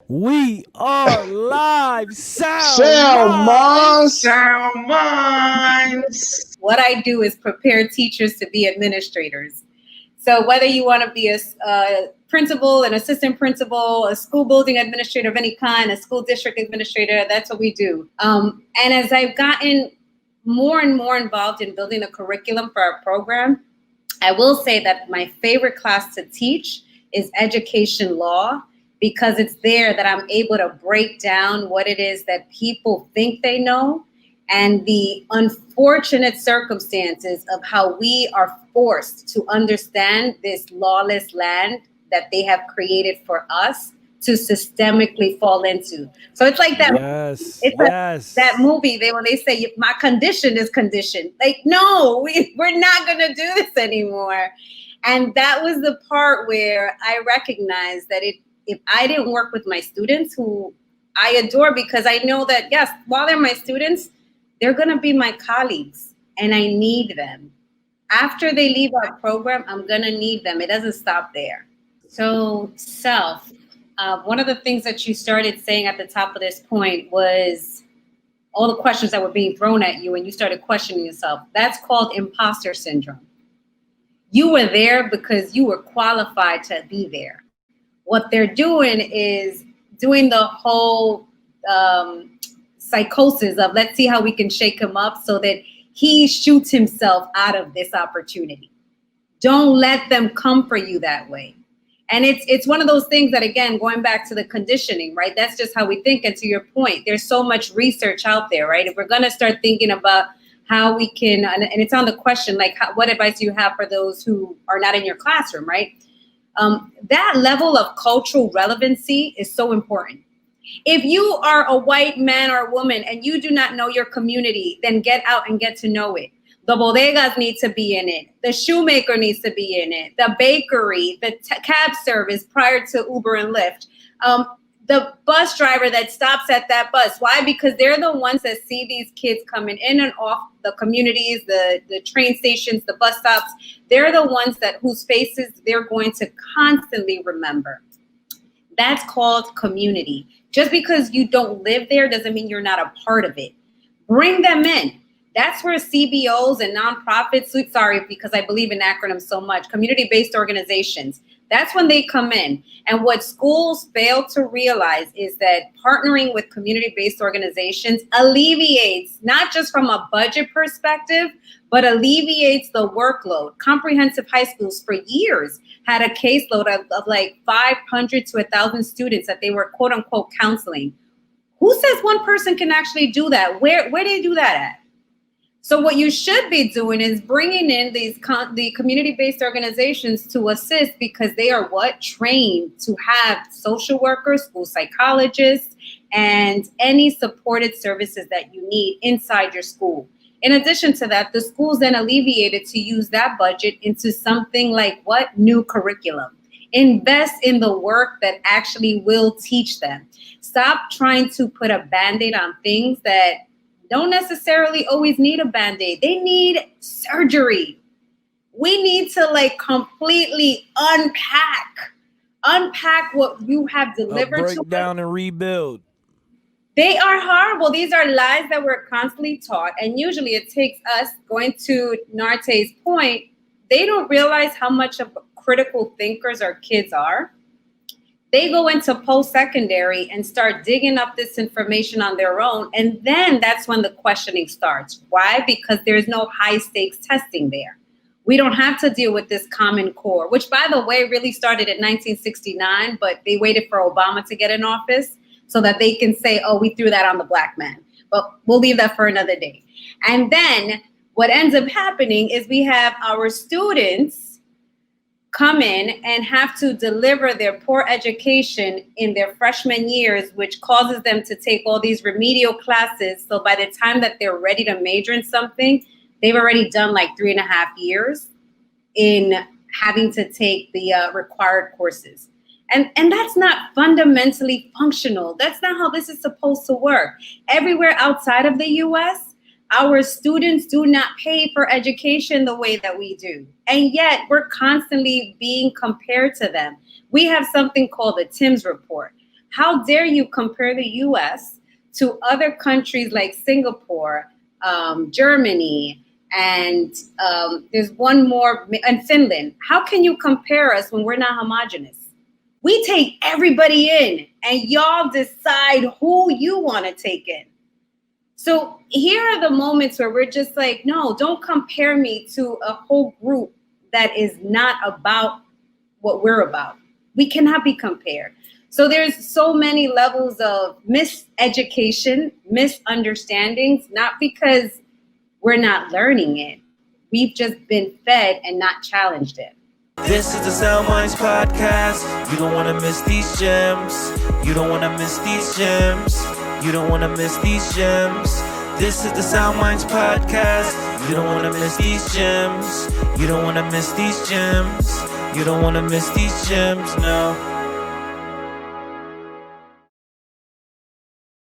We are live. Sound Salmons. Sound minds. What I do is prepare teachers to be administrators. So whether you want to be a principal, an assistant principal, a school building administrator of any kind, a school district administrator, that's what we do. And as I've gotten more and more involved in building a curriculum for our program, I will say that my favorite class to teach is education law, because it's there that I'm able to break down what it is that people think they know and the unfortunate circumstances of how we are forced to understand this lawless land that they have created for us to systemically fall into. So it's like that. Yes. It's Yes. that movie. When they say my condition is conditioned. Like, no, we're not gonna do this anymore. And that was the part where I recognized that if I didn't work with my students, who I adore, because I know that, yes, while they're my students, they're going to be my colleagues and I need them. After they leave our program, I'm going to need them. It doesn't stop there. So self, one of the things that you started saying at the top of this point was all the questions that were being thrown at you and you started questioning yourself. That's called imposter syndrome. You were there because you were qualified to be there. What they're doing is doing the whole psychosis of, let's see how we can shake him up so that he shoots himself out of this opportunity. Don't let them come for you that way. And it's one of those things that, again, going back to the conditioning, right? That's just how we think. And to your point, there's so much research out there, right? If we're going to start thinking about how we can, and it's on the question, like, what advice do you have for those who are not in your classroom, right? That level of cultural relevancy is so important. If you are a white man or woman and you do not know your community, then get out and get to know it. The bodegas need to be in it. The shoemaker needs to be in it. The bakery, the cab service prior to Uber and Lyft. The bus driver that stops at that bus. Why? Because they're the ones that see these kids coming in and off the communities, the train stations, the bus stops. They're the ones whose faces they're going to constantly remember. That's called community. Just because you don't live there doesn't mean you're not a part of it. Bring them in. That's where CBOs and nonprofits, sorry, because I believe in acronyms so much, community-based organizations, that's when they come in. And what schools fail to realize is that partnering with community-based organizations alleviates, not just from a budget perspective, but alleviates the workload. Comprehensive high schools for years had a caseload of like 500 to 1,000 students that they were quote unquote counseling. Who says one person can actually do that? Where do they do that at? So what you should be doing is bringing in the community-based organizations to assist, because they are trained to have social workers, school psychologists, and any supported services that you need inside your school. In addition to that, the schools then alleviated to use that budget into something like new curriculum. Invest in the work that actually will teach them. Stop trying to put a Band-Aid on things that don't necessarily always need a Band-Aid. They need surgery. We need to completely unpack what you have delivered to us. Break down and rebuild. They are horrible. These are lies that we're constantly taught. And usually it takes us, going to Narte's point, they don't realize how much of critical thinkers our kids are. They go into post-secondary and start digging up this information on their own. And then that's when the questioning starts. Why? Because there's no high-stakes testing there. We don't have to deal with this Common Core, which, by the way, really started in 1969, but they waited for Obama to get in office so that they can say, oh, we threw that on the black man. But we'll leave that for another day. And then what ends up happening is we have our students come in and have to deliver their poor education in their freshman years, which causes them to take all these remedial classes. So by the time that they're ready to major in something, they've already done 3.5 years in having to take the required courses. And that's not fundamentally functional. That's not how this is supposed to work. Everywhere outside of the US, our students do not pay for education the way that we do. And yet we're constantly being compared to them. We have something called the TIMSS report. How dare you compare the US to other countries like Singapore, Germany, and there's one more, and Finland. How can you compare us when we're not homogenous? We take everybody in, and y'all decide who you want to take in. So here are the moments where we're just like, no, don't compare me to a whole group that is not about what we're about. We cannot be compared. So there's so many levels of miseducation, misunderstandings, not because we're not learning it. We've just been fed and not challenged it. This is the Sound Minds Podcast. You don't want to miss these gems. You don't want to miss these gems. You don't want to miss these gems. This is the Sound Minds Podcast. You don't want to miss these gems. You don't want to miss these gems. You don't want to miss these gems, no.